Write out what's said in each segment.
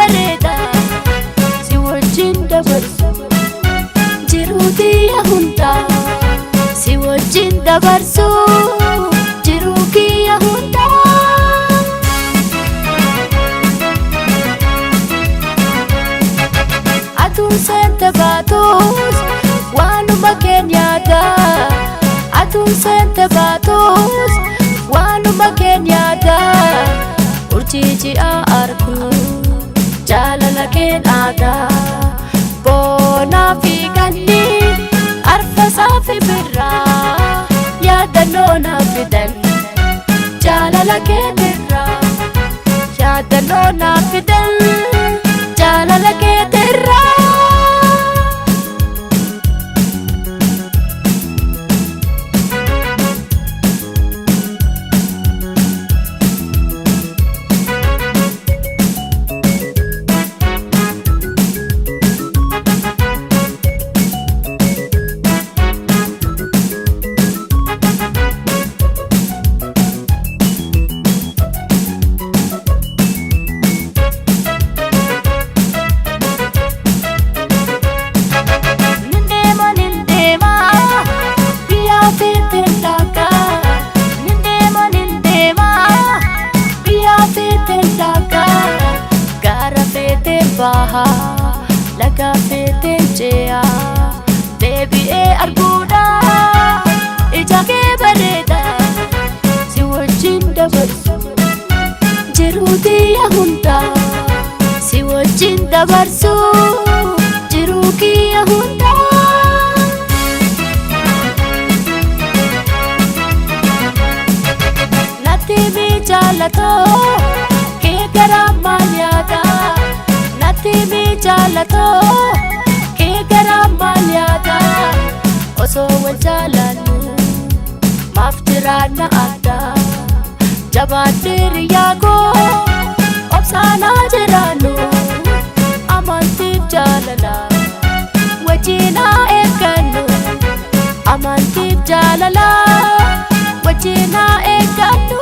bareeda si wajjin dabarsu jiruu kiyya hundaa si wajjin dabarsu jiruu kiyya hundaa. Atuun seente baatus waanuma keenyaadha atuun seente baatus waanuma keenyaadha urjii ji'a argu jaalala keen aadaa boonaa fi ganni arfasaa fi birraa yaadannoo naaf fidan jaalala keen irraa yaadannoo naaf fidan jaalala keen irraa. Laga feeteen ce'a deebi'ee arguudha ija kee bareeda si wajjin dabarsu jiruu kiyya hundaa si wajjin dabarsu jiruu kiyya hundaa. Natti mi jaalatoo kee garaa maal yaada natti mi jaalatoo kee garaa maal yaada osoo wal jaalannu maaf jiraanna addaa jabaadhee hiriyaa koo obsaanaa jiraannu amantiif jaalala wajjin haa eeggannu amantiif jaalala wajjin haa eeggannu.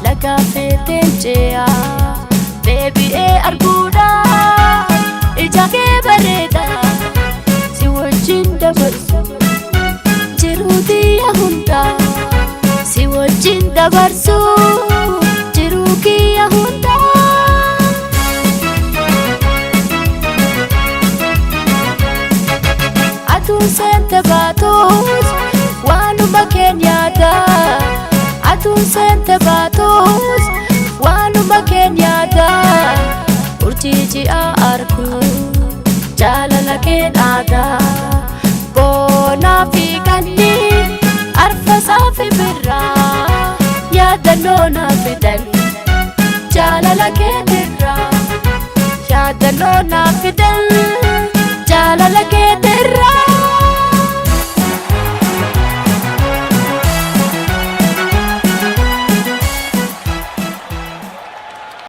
Laga feeteen ce'a deebi'ee arguudha ija kee bareeda si wajjin dabarsu jiruu kiyya hundaa si wajjin dabarsu jiruu kiyya hundaa. Atuun seente baatus waanuma keenyaadha atuun seente baatus waanuma keenyaadha urjii ji'a argu jaalala keen aadaa boonaa fi ganni arfasaa fi birraa yaadannoo naaf fidan jaalala keen irraa yaadannoo naaf fidan jaalala keen.